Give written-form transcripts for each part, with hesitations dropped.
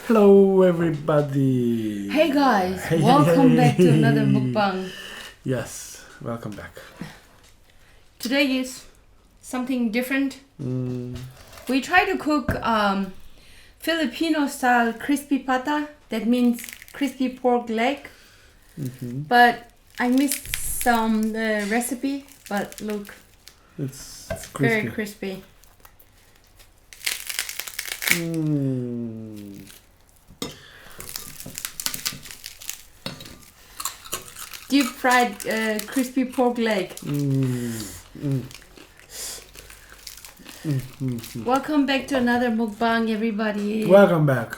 Hello everybody! Hey guys, Hey, welcome hey, back to another hey. mukbang. Yes, welcome back. Today is something different. We try to cook Filipino style crispy pata. That means crispy pork leg. But I missed some recipe. But look, It's very crispy. Deep fried crispy pork leg. Welcome back to another mukbang, everybody. Welcome back.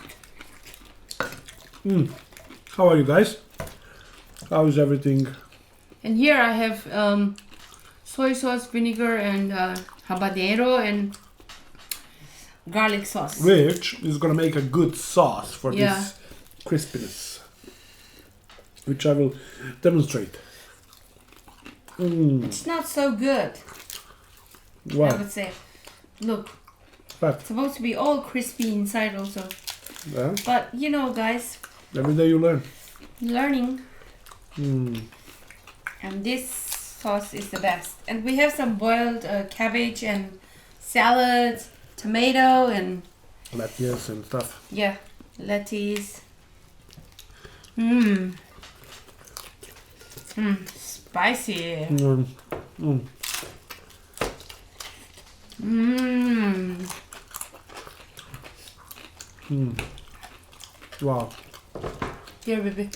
How are you guys? How is everything? And here I have soy sauce, vinegar, and habanero and garlic sauce. Which is gonna make a good sauce for Yeah. this crispiness, which I will demonstrate. It's not so good, I Wow. would say. Look, But it's supposed to be all crispy inside also. yeah, But you know, guys, every day you learn. learning. And this sauce is the best. And we have some boiled cabbage and salad, tomato, and Lettuce and stuff. yeah, lettuce. Spicy. Wow. Here, baby.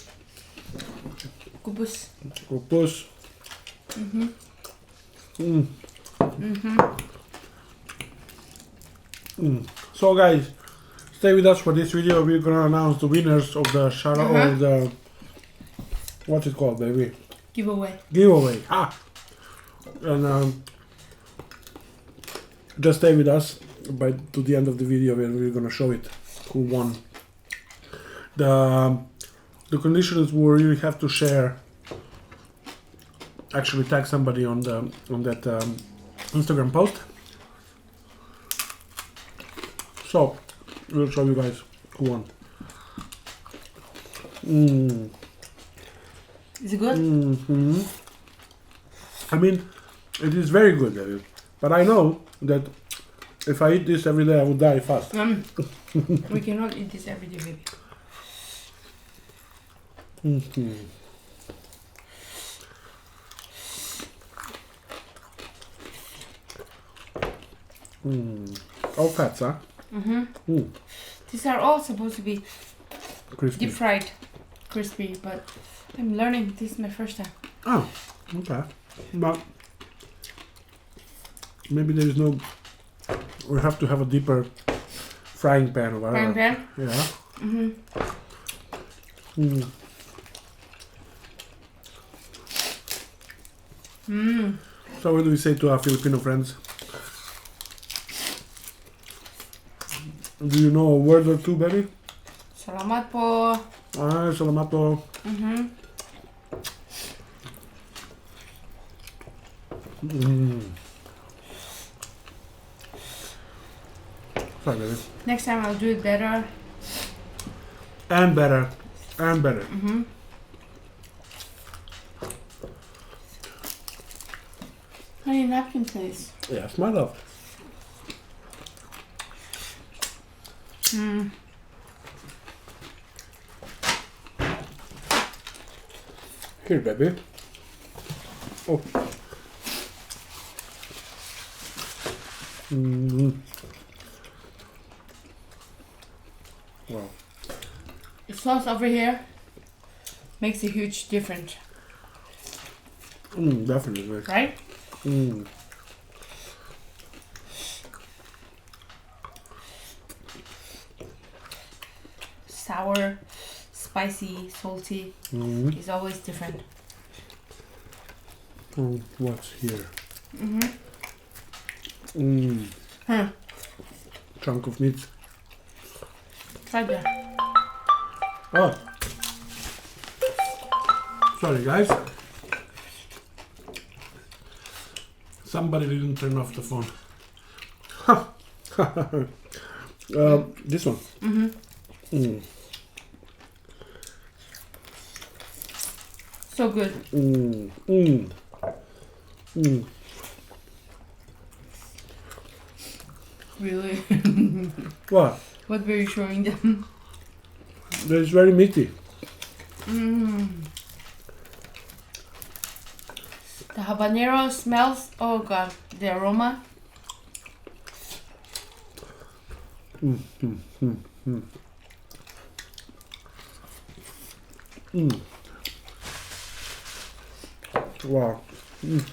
Kubus. Kupus. So guys, stay with us for this video. We're gonna announce the winners of the or the what's it called, baby? Giveaway. Giveaway. And just stay with us to the end of the video where we're gonna show it who won. The conditions were you have to share. Actually, tag somebody on that Instagram post. So we'll show you guys who won. Is it good? I mean, it is very good, David. But I know that if I eat this every day, I would die fast. We cannot eat this every day, baby. All fats, huh? These are all supposed to be Crispy. deep fried, crispy, but I'm learning. This is my first time. Oh, okay. But maybe there is no. We have to have a deeper frying pan or whatever. Frying pan? Yeah. So what do we say to our Filipino friends? Do you know a word or two, baby? Salamat po. Salamat po. Sorry, baby. Next time I'll do it better. And better. And better. Honey, napkin, please. Yes, my love. Here, baby. Oh. Wow. The sauce over here makes a huge difference, Definitely. right? Sour, spicy, salty is always different. What's here? Chunk of meat. Try that. Oh. Sorry, guys. Somebody didn't turn off the phone. This one. Mm. So good. Mm. Mm. Mm. Really? What? What were you showing them? It's very meaty. Mm. The habanero smells. Oh god, the aroma. Mm. Mm. Mm. Mm. Mm. Wow. Mm.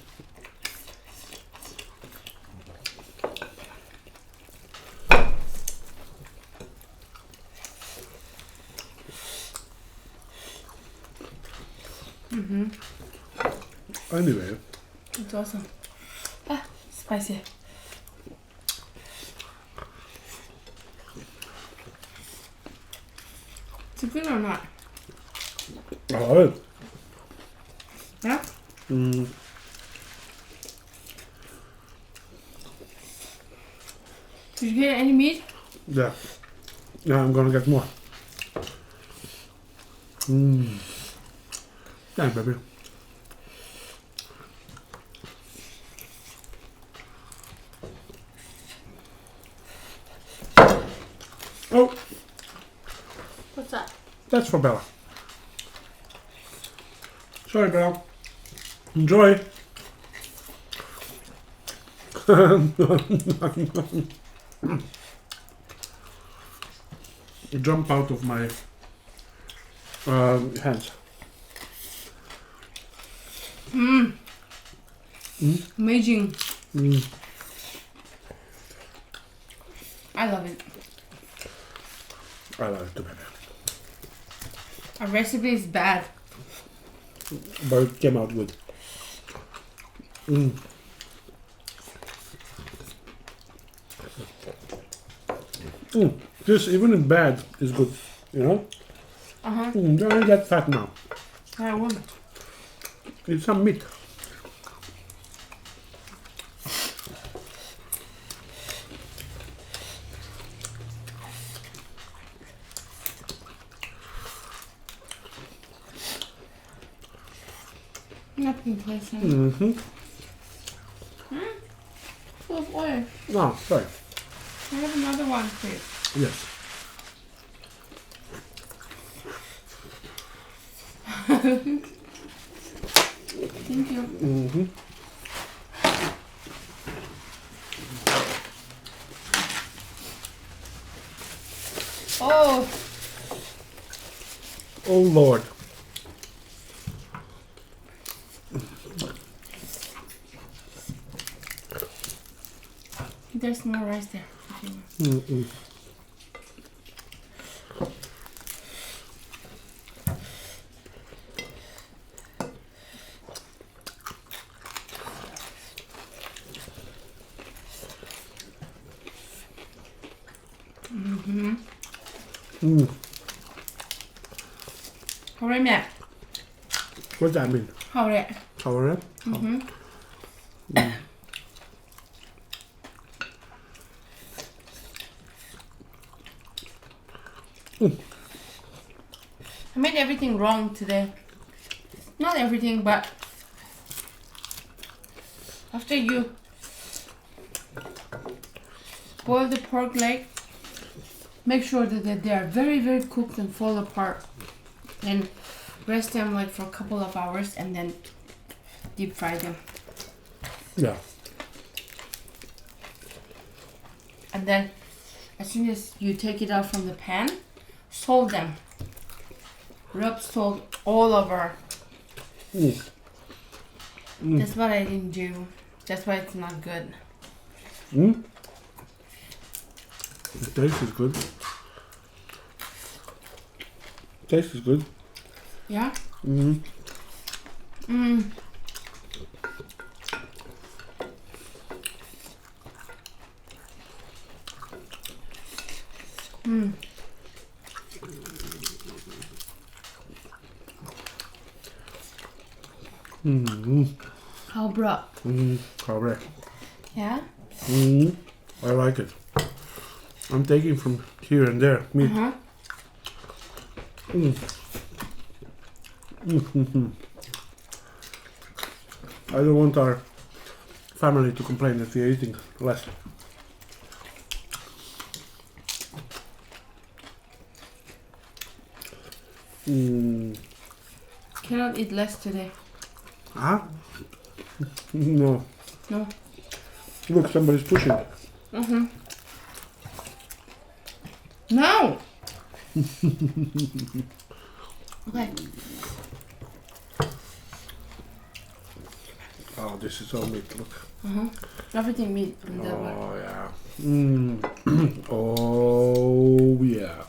Anyway, It's awesome. Ah, spicy. Is it good or not? I love it. Yeah? Mm. Did you get any meat? Yeah. Now I'm gonna get more. Mm. Thanks, baby. Oh, What's that? that's for Bella. Sorry, Bella. Enjoy. Jump out of my hands. Mmm. Mm. Amazing. Mm. I love it. I like it too, baby. Our recipe is bad. But it came out good. Mm. Mm. This, even in bad, is good. You know? Uh-huh. Don't get fat now. I won't. Eat some meat. Nothing pleasant. Mm-hmm. Full of oil. No, sorry. I have another one, please. Yes. Thank you. Mm-hmm. Oh, Oh Lord. there's more rice there. Mm-mm. Mm-hmm. Mm. Hooray, mẹ. What does that mean? Hooray. Sour? Mm-hmm. I made everything wrong today. Not everything, but after you boil the pork leg, make sure that they are very, very cooked and fall apart. And rest them like for a couple of hours and then deep fry them. Yeah. And then as soon as you take it out from the pan, salt them. Rub salt all over. Mm. Mm. That's what I didn't do. That's why it's not good. Mm. The taste is good. Taste is good. Yeah? Mm. Mm. Mm. Mm. How bra? Mm. Correct. Yeah? Mm. I like it. I'm taking from here and there meat. Uh-huh. I don't want our family to complain that we are eating less. Cannot eat less today. Huh? No. No. Look, somebody's pushing. No. Okay. Oh, this is all meat, look. Everything meat in that one. Oh, yeah. Oh, yeah.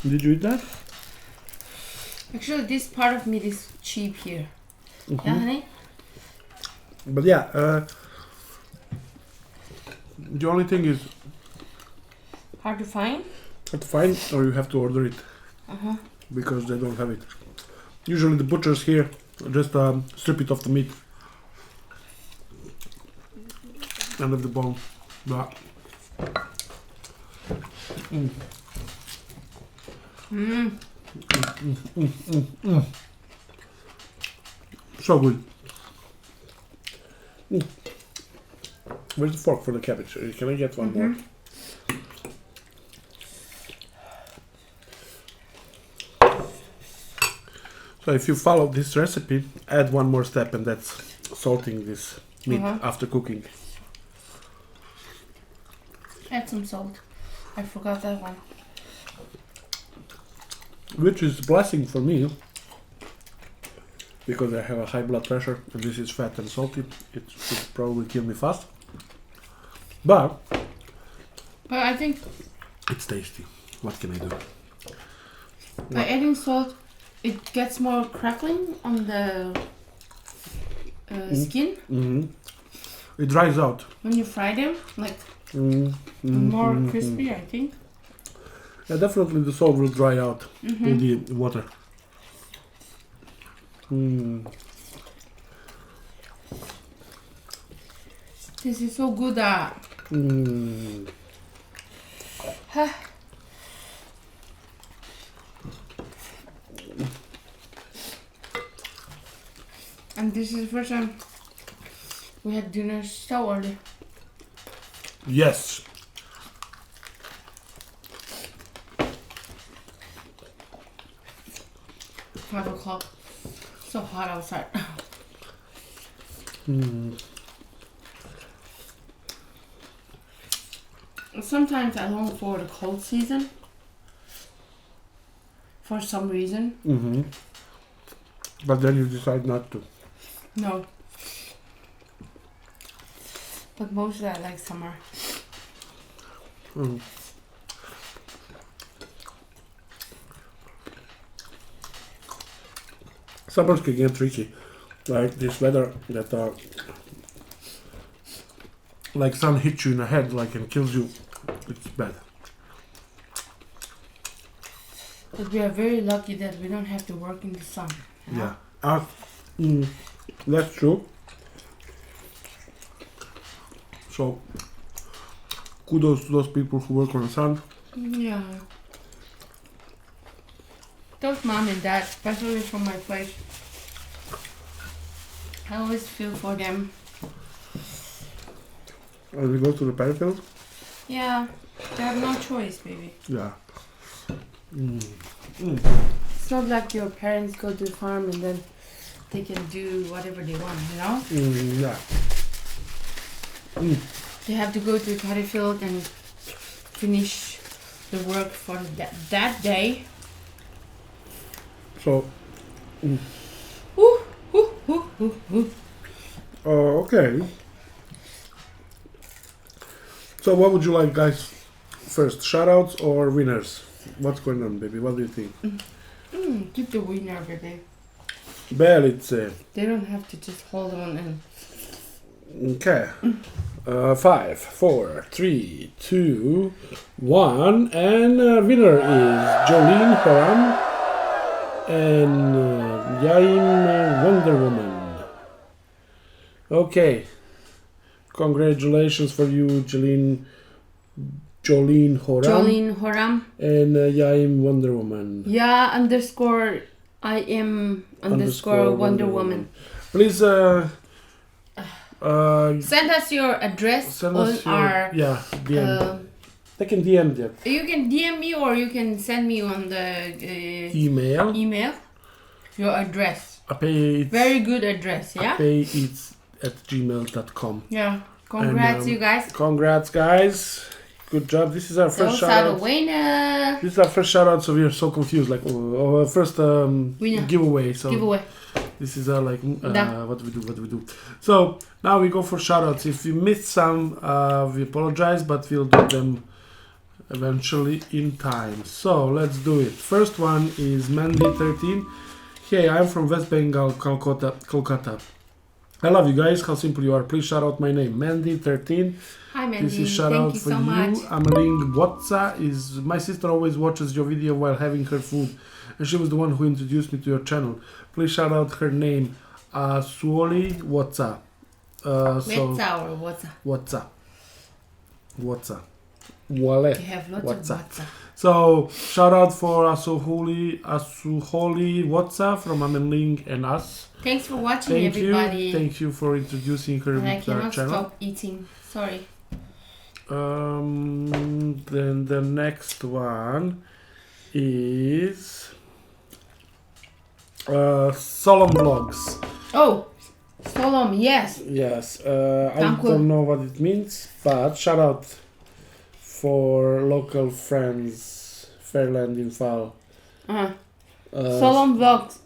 Did you eat that? Actually, this part of meat is cheap here. Yeah, honey? But yeah, the only thing is Hard to find? hard to find, or you have to order it because they don't have it. Usually the butchers here just strip it off the meat and of the bone. But so good. Where's the fork for the cabbage? Can I get one more? So if you follow this recipe, add one more step, and that's salting this meat after cooking. Add some salt. I forgot that one. Which is a blessing for me, because I have a high blood pressure and this is fat and salty. It should probably kill me fast. But I think it's tasty. What can I do? by adding salt, it gets more crackling on the skin. It dries out. When you fry them, like more crispy, I think. Yeah, definitely the salt will dry out in the water. This is so good. And this is the first time we had dinner so early. Yes. Five o'clock. So hot outside. Sometimes I long for the cold season. For some reason. But then you decide not to. No. But mostly I like summer. Summers can get tricky. Like this weather that like sun hits you in the head like and kills you. It's bad. But we are very lucky that we don't have to work in the sun. You know? Yeah. That's true. So kudos to those people who work on the sun. Yeah. Those mom and dad, especially from my place, I always feel for them. And we go to the paddy field? Yeah, they have no choice, baby. Yeah. It's not like your parents go to the farm and then they can do whatever they want, you know? Yeah. They have to go to the paddy field and finish the work for that day. So okay. So what would you like, guys? First, shoutouts or winners? What's going on, baby? What do you think? Keep the winner, baby. Belice. They don't have to just hold on and... Okay. 5, 4, 3, 2, 1, and winner is Jolene Horam and Yain Wonder Woman. Okay. Congratulations for you, Jolene. Jolene Horam. Jolene Horam. And Yaim Wonder Woman. Yeah, underscore I am underscore Wonder Woman. Please send us your address on our DM. They can DM that. You can DM me or you can send me on the email your address. Apei, very good address, yeah? apeieats@gmail.com. Yeah. Congrats, you guys. Congrats, guys. Good job. This is our first shout out. This is our first shout out, so we are so confused. Like, first giveaway. So giveaway. This is what do we do. So now we go for shout outs. If we missed some, we apologize, but we'll do them eventually in time. So let's do it. First one is Mandy13. Hey, I'm from West Bengal, Kolkata. I love you guys, how simple you are. Please shout out my name, Mandy13. Hi Mandy, this is shout out for you. Amaling Watsa is my sister always watches your video while having her food, and she was the one who introduced me to your channel. Please shout out her name, Suoli Watsa. Watsa. Wale. You have lots of Watsa. So shout out for Asuholi Watsa from Amaling and us. Thank for watching, everybody. Thank you for introducing her to our channel. I cannot stop eating. Sorry. Then the next one is Solemn Vlogs. Oh, Solemn, yes. Yes. I don't know what it means, but shout out for local friends, Fairland in Fal. Solemn Vlogs.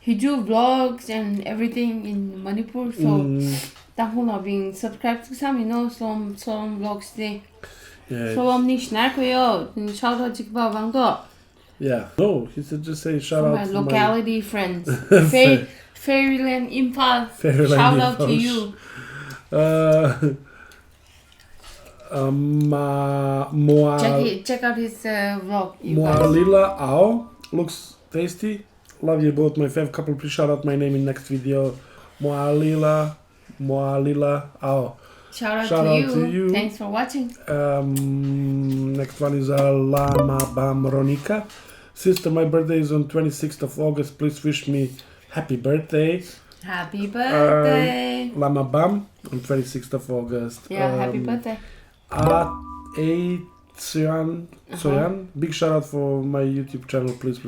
He do vlogs and everything in Manipur, so Tahuna being subscribed to some, you know, some vlogs today. Solemn nish narkoyo, shout out to Bangdo. Yeah, no, he said just say shout out my to locality friends. Fairyland Impal, shout out to you. Check out his vlog. Moalila Ao looks tasty. Love you both, my fave couple. Please shout out my name in next video. Moalila Ao. Shout out to you. Thanks for watching. Next one is Lama Bam Ronika. Sister, my birthday is on 26th of August. Please wish me happy birthday. Happy birthday. Lama Bam on 26th of August. Yeah, happy birthday. Soyan. Big shout out for my YouTube channel, please.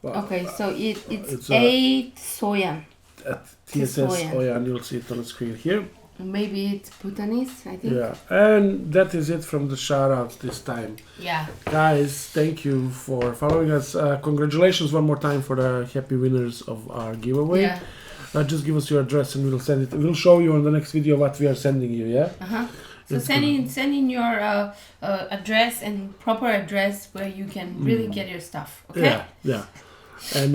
Wow. Okay, so it's A Soyan. At TSS Oyan, you'll see it on the screen here. Maybe it's Bhutanese, I think. Yeah, and that is it from the shout outs this time. Yeah. Guys, thank you for following us. Congratulations one more time for the happy winners of our giveaway. Yeah. Just give us your address and we'll send it. We'll show you on the next video what we are sending you, yeah? So send in your address and proper address where you can really get your stuff, okay? Yeah. And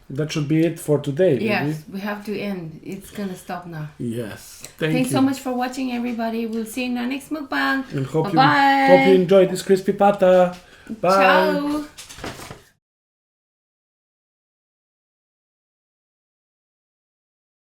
that should be it for today. Yes, we have to end. It's gonna stop now. Yes. Thanks so much for watching, everybody. We'll see you in our next mukbang. And hope you enjoyed this crispy pata. Bye. Ciao.